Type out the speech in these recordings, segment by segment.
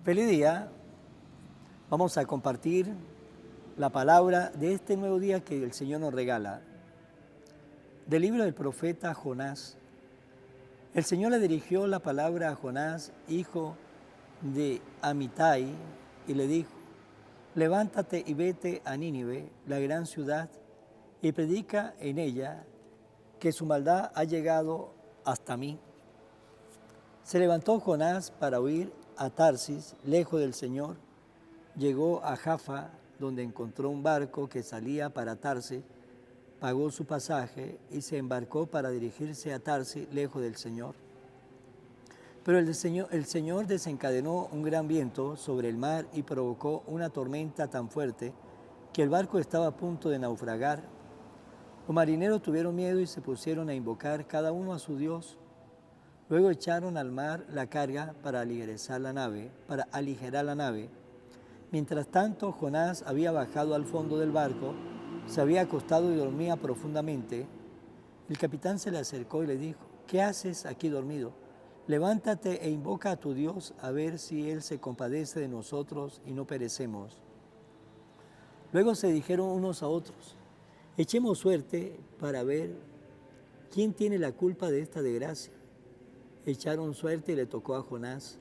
Feliz día. Vamos a compartir la palabra de este nuevo día que el Señor nos regala. Del libro del profeta Jonás. El Señor le dirigió la palabra a Jonás, hijo de Amitai, y le dijo: levántate y vete a Nínive, la gran ciudad, y predica en ella que su maldad ha llegado hasta mí. Se levantó Jonás para huir a Tarsis, lejos del Señor. Llegó a Jaffa, donde encontró un barco que salía para Tarsis, pagó su pasaje y se embarcó para dirigirse a Tarsis, lejos del Señor. Pero el Señor desencadenó un gran viento sobre el mar y provocó una tormenta tan fuerte que el barco estaba a punto de naufragar. Los marineros tuvieron miedo y se pusieron a invocar cada uno a su Dios. Luego echaron al mar la carga para aligerar la nave. Mientras tanto, Jonás había bajado al fondo del barco, se había acostado y dormía profundamente. El capitán se le acercó y le dijo: ¿qué haces aquí dormido? Levántate e invoca a tu Dios a ver si Él se compadece de nosotros y no perecemos. Luego se dijeron unos a otros: echemos suerte para ver quién tiene la culpa de esta desgracia. Echaron suerte y le tocó a Jonás.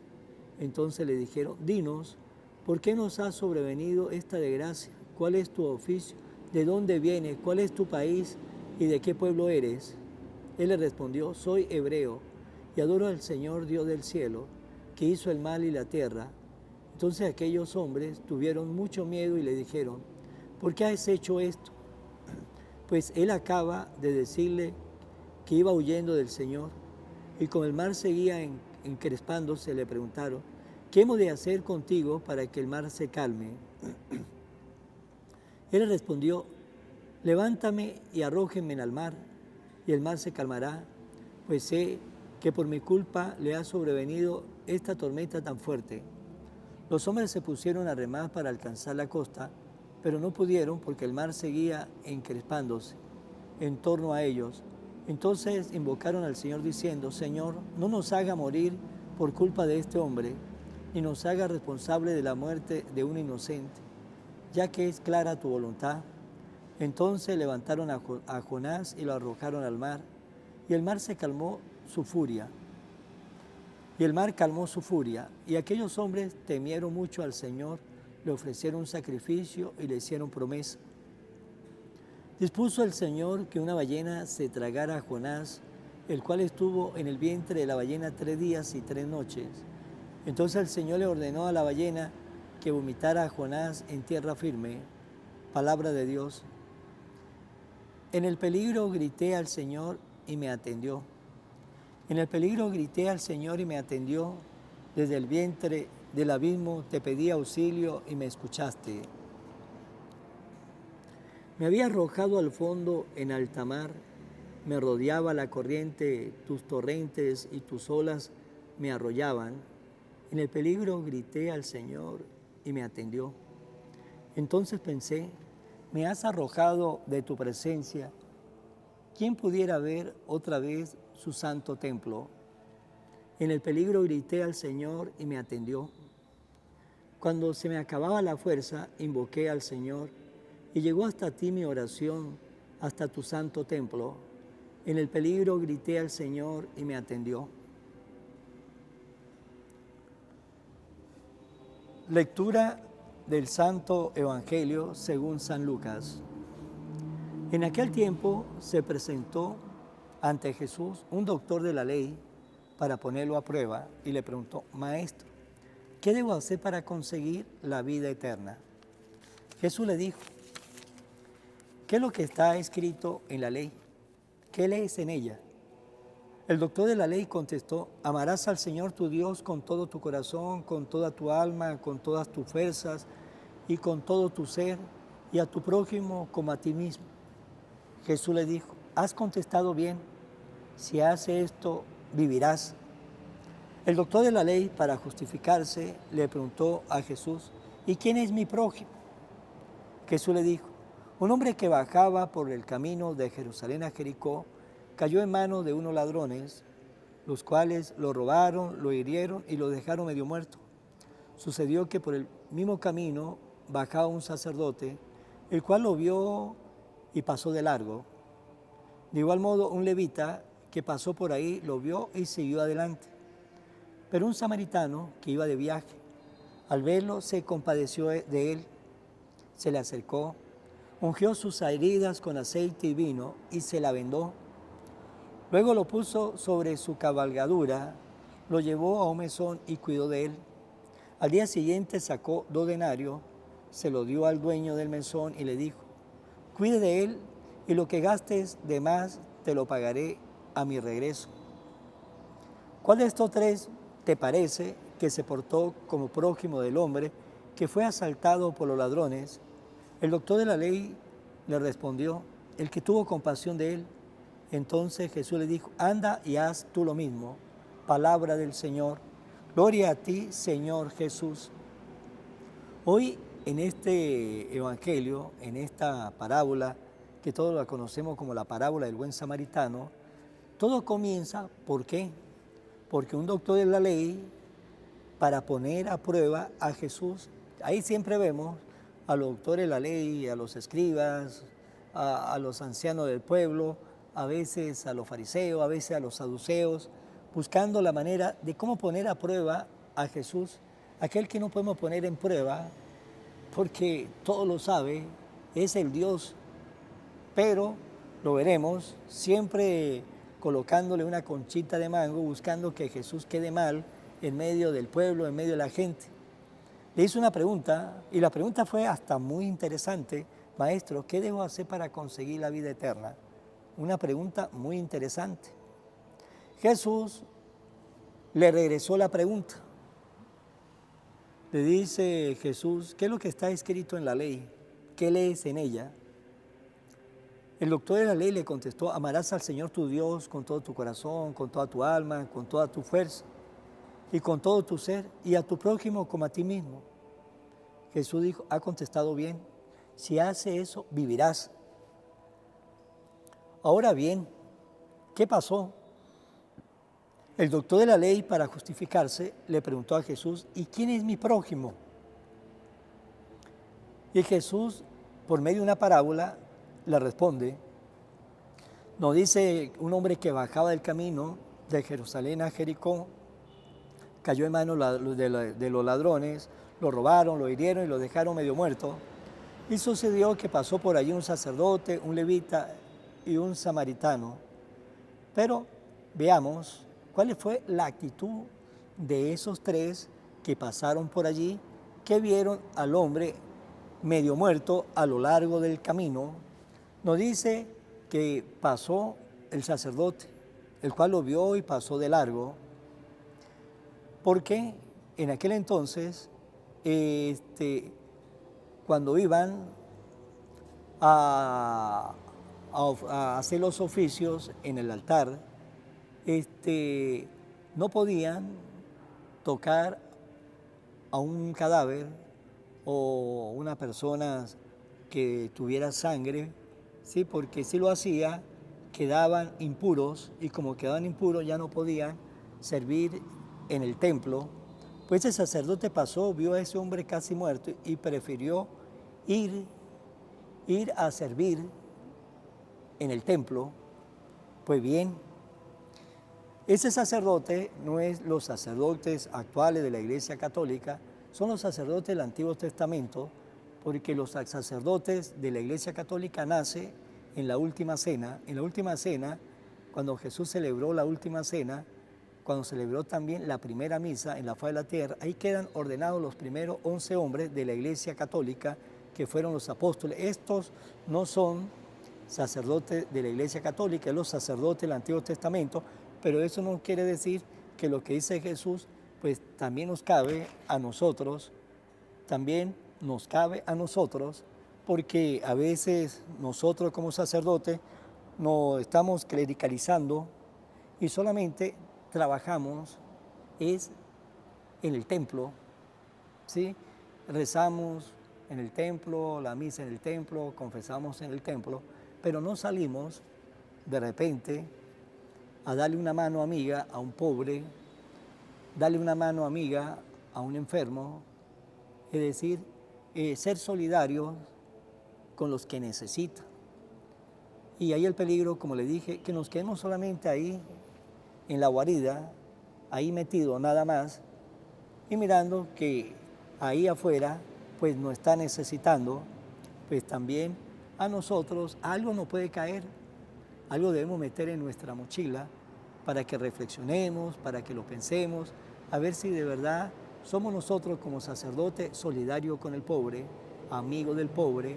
Entonces le dijeron: dinos, ¿por qué nos ha sobrevenido esta desgracia? ¿Cuál es tu oficio? ¿De dónde vienes? ¿Cuál es tu país? ¿Y de qué pueblo eres? Él le respondió: soy hebreo y adoro al Señor Dios del cielo, que hizo el mar y la tierra. Entonces aquellos hombres tuvieron mucho miedo y le dijeron: ¿por qué has hecho esto? Pues él acaba de decirle que iba huyendo del Señor. Y como el mar seguía encrespándose, le preguntaron: ¿qué hemos de hacer contigo para que el mar se calme? Él le respondió: levántame y arrójenme al mar, y el mar se calmará, pues sé que por mi culpa le ha sobrevenido esta tormenta tan fuerte. Los hombres se pusieron a remar para alcanzar la costa, pero no pudieron porque el mar seguía encrespándose en torno a ellos. Entonces invocaron al Señor diciendo: Señor, no nos haga morir por culpa de este hombre, ni nos haga responsable de la muerte de un inocente, ya que es clara tu voluntad. Entonces levantaron a Jonás y lo arrojaron al mar, y el mar calmó su furia. Y aquellos hombres temieron mucho al Señor, le ofrecieron un sacrificio y le hicieron promesa. Dispuso el Señor que una ballena se tragara a Jonás, el cual estuvo en el vientre de la ballena 3 días y 3 noches. Entonces el Señor le ordenó a la ballena que vomitara a Jonás en tierra firme. Palabra de Dios. En el peligro grité al Señor y me atendió. En el peligro grité al Señor y me atendió. Desde el vientre del abismo te pedí auxilio y me escuchaste. Me había arrojado al fondo en alta mar, me rodeaba la corriente, tus torrentes y tus olas me arrollaban. En el peligro grité al Señor y me atendió. Entonces pensé: me has arrojado de tu presencia. ¿Quién pudiera ver otra vez su santo templo? En el peligro grité al Señor y me atendió. Cuando se me acababa la fuerza, invoqué al Señor y llegó hasta ti mi oración, hasta tu santo templo. En el peligro grité al Señor y me atendió. Lectura del Santo Evangelio según San Lucas. En aquel tiempo se presentó ante Jesús un doctor de la ley para ponerlo a prueba y le preguntó: Maestro, ¿qué debo hacer para conseguir la vida eterna? Jesús le dijo: ¿qué es lo que está escrito en la ley? ¿Qué lees en ella? El doctor de la ley contestó: amarás al Señor tu Dios con todo tu corazón, con toda tu alma, con todas tus fuerzas y con todo tu ser, y a tu prójimo como a ti mismo. Jesús le dijo: has contestado bien, si haces esto, vivirás. El doctor de la ley, para justificarse, le preguntó a Jesús: ¿y quién es mi prójimo? Jesús le dijo: un hombre que bajaba por el camino de Jerusalén a Jericó cayó en manos de unos ladrones, los cuales lo robaron, lo hirieron y lo dejaron medio muerto. Sucedió que por el mismo camino bajaba un sacerdote, el cual lo vio y pasó de largo. De igual modo, un levita que pasó por ahí lo vio y siguió adelante. Pero un samaritano que iba de viaje, al verlo, se compadeció de él, se le acercó, ungió sus heridas con aceite y vino y se la vendó. Luego lo puso sobre su cabalgadura, lo llevó a un mesón y cuidó de él. Al día siguiente sacó 2 denarios, se lo dio al dueño del mesón y le dijo: cuide de él y lo que gastes de más te lo pagaré a mi regreso. ¿Cuál de estos 3 te parece que se portó como prójimo del hombre que fue asaltado por los ladrones? El doctor de la ley le respondió: el que tuvo compasión de él. Entonces Jesús le dijo: anda y haz tú lo mismo. Palabra del Señor. Gloria a ti, Señor Jesús. Hoy en este evangelio, en esta parábola, que todos la conocemos como la parábola del buen samaritano, todo comienza, ¿por qué? Porque un doctor de la ley, para poner a prueba a Jesús, ahí siempre vemos a los doctores de la ley, a los escribas, a los ancianos del pueblo, a veces a los fariseos, a veces a los saduceos, buscando la manera de cómo poner a prueba a Jesús, aquel que no podemos poner en prueba, porque todo lo sabe, es el Dios, pero lo veremos siempre colocándole una conchita de mango, buscando que Jesús quede mal en medio del pueblo, en medio de la gente. Le hizo una pregunta, y la pregunta fue hasta muy interesante: maestro, ¿qué debo hacer para conseguir la vida eterna? Una pregunta muy interesante. Jesús le regresó la pregunta. Le dice Jesús: ¿qué es lo que está escrito en la ley? ¿Qué lees en ella? El doctor de la ley le contestó: amarás al Señor tu Dios con todo tu corazón, con toda tu alma, con toda tu fuerza y con todo tu ser, y a tu prójimo como a ti mismo. Jesús dijo: ha contestado bien, si hace eso, vivirás. Ahora bien, ¿qué pasó? El doctor de la ley, para justificarse, le preguntó a Jesús: ¿y quién es mi prójimo? Y Jesús, por medio de una parábola, le responde. Nos dice un hombre que bajaba del camino de Jerusalén a Jericó, cayó en manos de los ladrones, lo robaron, lo hirieron y lo dejaron medio muerto. Y sucedió que pasó por allí un sacerdote, un levita y un samaritano. Pero veamos cuál fue la actitud de esos 3 que pasaron por allí, que vieron al hombre medio muerto a lo largo del camino. Nos dice que pasó el sacerdote, el cual lo vio y pasó de largo, porque en aquel entonces, cuando iban a hacer los oficios en el altar, no podían tocar a un cadáver o una persona que tuviera sangre, ¿sí? Porque si lo hacía, quedaban impuros, y como quedaban impuros ya no podían servir en el templo. Pues el sacerdote pasó, vio a ese hombre casi muerto y prefirió ir a servir en el templo. Pues bien, ese sacerdote no es los sacerdotes actuales de la Iglesia Católica, son los sacerdotes del Antiguo Testamento, porque los sacerdotes de la Iglesia Católica nacen en la Última Cena. En la Última Cena, cuando Jesús celebró la Última Cena, cuando celebró también la primera misa en la faz de la tierra, ahí quedan ordenados los primeros 11 hombres de la Iglesia Católica, que fueron los apóstoles. Estos no son sacerdotes de la Iglesia Católica, los sacerdotes del Antiguo Testamento, pero eso no quiere decir que lo que dice Jesús, pues también nos cabe a nosotros, porque a veces nosotros como sacerdotes nos estamos clericalizando y solamente trabajamos es en el templo, ¿sí? Rezamos en el templo, la misa en el templo, confesamos en el templo, pero no salimos de repente a darle una mano amiga a un pobre, darle una mano amiga a un enfermo, es decir, ser solidarios con los que necesitan. Y ahí el peligro, como le dije, que nos quedemos solamente ahí en la guarida, ahí metido nada más, y mirando que ahí afuera pues nos está necesitando, pues también a nosotros algo nos puede caer, algo debemos meter en nuestra mochila para que reflexionemos, para que lo pensemos, a ver si de verdad somos nosotros como sacerdotes solidarios con el pobre, amigos del pobre,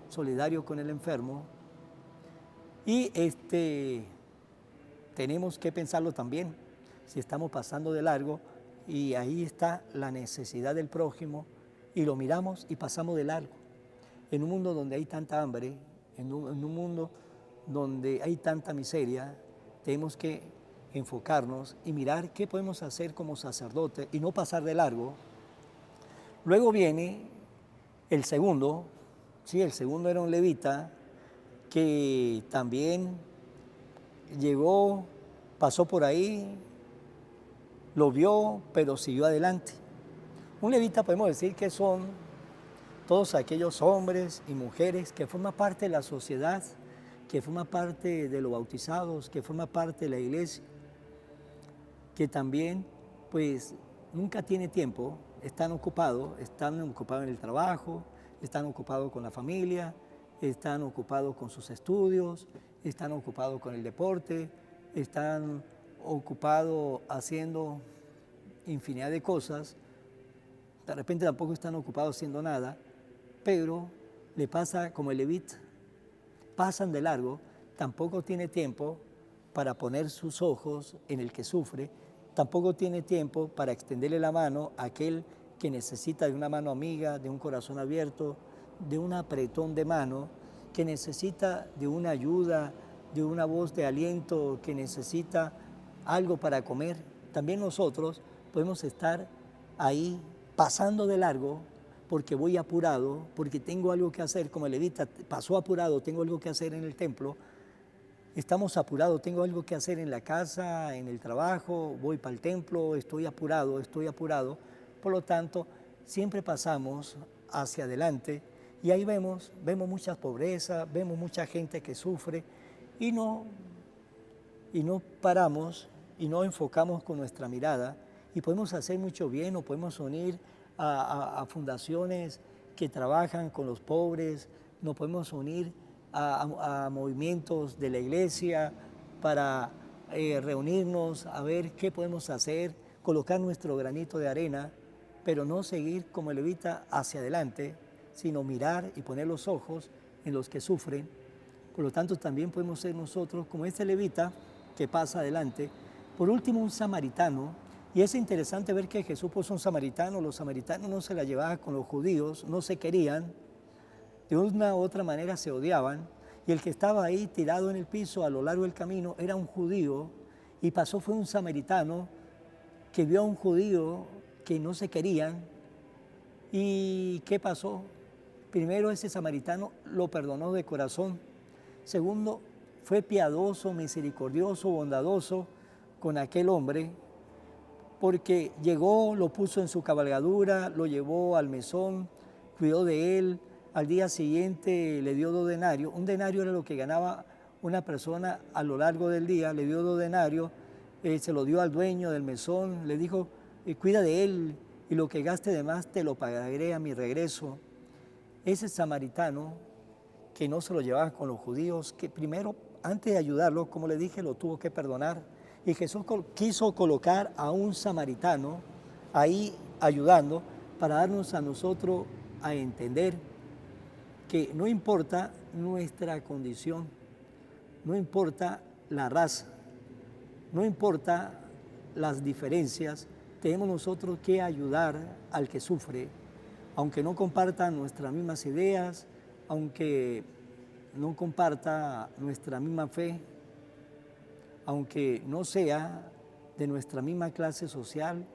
solidario con el enfermo, y tenemos que pensarlo también, si estamos pasando de largo y ahí está la necesidad del prójimo y lo miramos y pasamos de largo. En un mundo donde hay tanta hambre, en un mundo donde hay tanta miseria, tenemos que enfocarnos y mirar qué podemos hacer como sacerdotes y no pasar de largo. Luego viene el segundo, sí, el segundo era un levita que también llegó, pasó por ahí, lo vio, pero siguió adelante. Un levita podemos decir que son todos aquellos hombres y mujeres que forman parte de la sociedad, que forman parte de los bautizados, que forman parte de la iglesia, que también pues nunca tiene tiempo, están ocupados en el trabajo, están ocupados con la familia, están ocupados con sus estudios, están ocupados con el deporte, están ocupados haciendo infinidad de cosas, de repente tampoco están ocupados haciendo nada, pero le pasa como el levita, pasan de largo, tampoco tiene tiempo para poner sus ojos en el que sufre, tampoco tiene tiempo para extenderle la mano a aquel que necesita de una mano amiga, de un corazón abierto, de un apretón de mano, que necesita de una ayuda, de una voz de aliento, que necesita algo para comer. También nosotros podemos estar ahí pasando de largo porque voy apurado, porque tengo algo que hacer, como el levita pasó apurado, tengo algo que hacer en el templo, estamos apurados, tengo algo que hacer en la casa, en el trabajo, voy para el templo, estoy apurado, por lo tanto, siempre pasamos hacia adelante y ahí vemos mucha pobreza, vemos mucha gente que sufre y no paramos y no enfocamos con nuestra mirada y podemos hacer mucho bien o podemos unir a fundaciones que trabajan con los pobres, nos podemos unir a movimientos de la iglesia para reunirnos, a ver qué podemos hacer, colocar nuestro granito de arena, pero no seguir como el levita hacia adelante, sino mirar y poner los ojos en los que sufren. Por lo tanto, también podemos ser nosotros como este levita que pasa adelante. Por último, un samaritano. Y es interesante ver que Jesús puso un samaritano. Los samaritanos no se la llevaban con los judíos, no se querían. De una u otra manera se odiaban. Y el que estaba ahí tirado en el piso a lo largo del camino era un judío. Y fue un samaritano que vio a un judío que no se querían. ¿Y qué pasó? Primero, ese samaritano lo perdonó de corazón. Segundo, fue piadoso, misericordioso, bondadoso con aquel hombre, porque llegó, lo puso en su cabalgadura, lo llevó al mesón, cuidó de él. Al día siguiente le dio 2 denarios. Un denario era lo que ganaba una persona a lo largo del día. Le dio 2 denarios, se lo dio al dueño del mesón, le dijo, cuida de él y lo que gaste de más te lo pagaré a mi regreso. Ese samaritano que no se lo llevaba con los judíos, que primero, antes de ayudarlo, como le dije, lo tuvo que perdonar. Y Jesús quiso colocar a un samaritano ahí ayudando para darnos a nosotros a entender que no importa nuestra condición, no importa la raza, no importa las diferencias, tenemos nosotros que ayudar al que sufre, aunque no comparta nuestras mismas ideas, aunque no comparta nuestra misma fe, aunque no sea de nuestra misma clase social,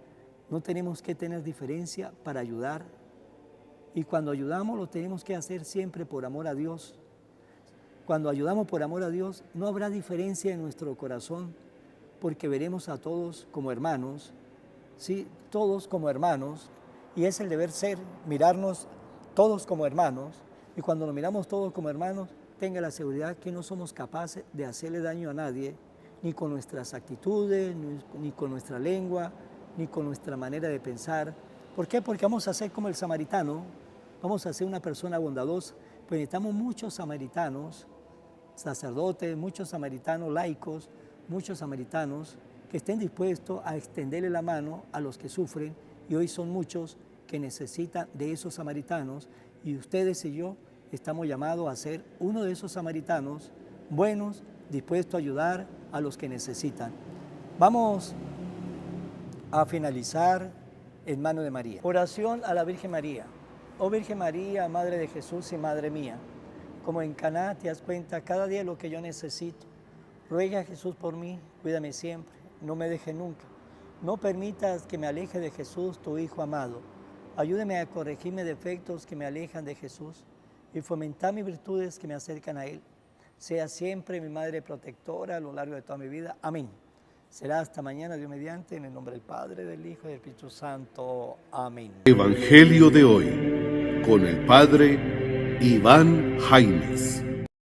no tenemos que tener diferencia para ayudar. Y cuando ayudamos lo tenemos que hacer siempre por amor a Dios. Cuando ayudamos por amor a Dios no habrá diferencia en nuestro corazón porque veremos a todos como hermanos ¿sí? Todos como hermanos, y es el deber ser, mirarnos todos como hermanos, y cuando nos miramos todos como hermanos, tenga la seguridad que no somos capaces de hacerle daño a nadie, ni con nuestras actitudes, ni con nuestra lengua, ni con nuestra manera de pensar. ¿Por qué? Porque vamos a ser como el samaritano, vamos a ser una persona bondadosa, pues necesitamos muchos samaritanos, sacerdotes, muchos samaritanos laicos, muchos samaritanos que estén dispuestos a extenderle la mano a los que sufren, y hoy son muchos que necesitan de esos samaritanos, y ustedes y yo estamos llamados a ser uno de esos samaritanos buenos, dispuestos a ayudar a los que necesitan. Vamos a finalizar en mano de María. Oración a la Virgen María. Oh Virgen María, Madre de Jesús y Madre mía, como en Caná te das cuenta cada día lo que yo necesito. Ruega a Jesús por mí, cuídame siempre, no me deje nunca. No permitas que me aleje de Jesús, tu Hijo amado. Ayúdeme a corregir mis defectos que me alejan de Jesús y fomentar mis virtudes que me acercan a Él. Sea siempre mi Madre protectora a lo largo de toda mi vida. Amén. Será hasta mañana, Dios mediante, en el nombre del Padre, del Hijo y del Espíritu Santo. Amén. Evangelio de hoy, con el Padre Iván Jaimes.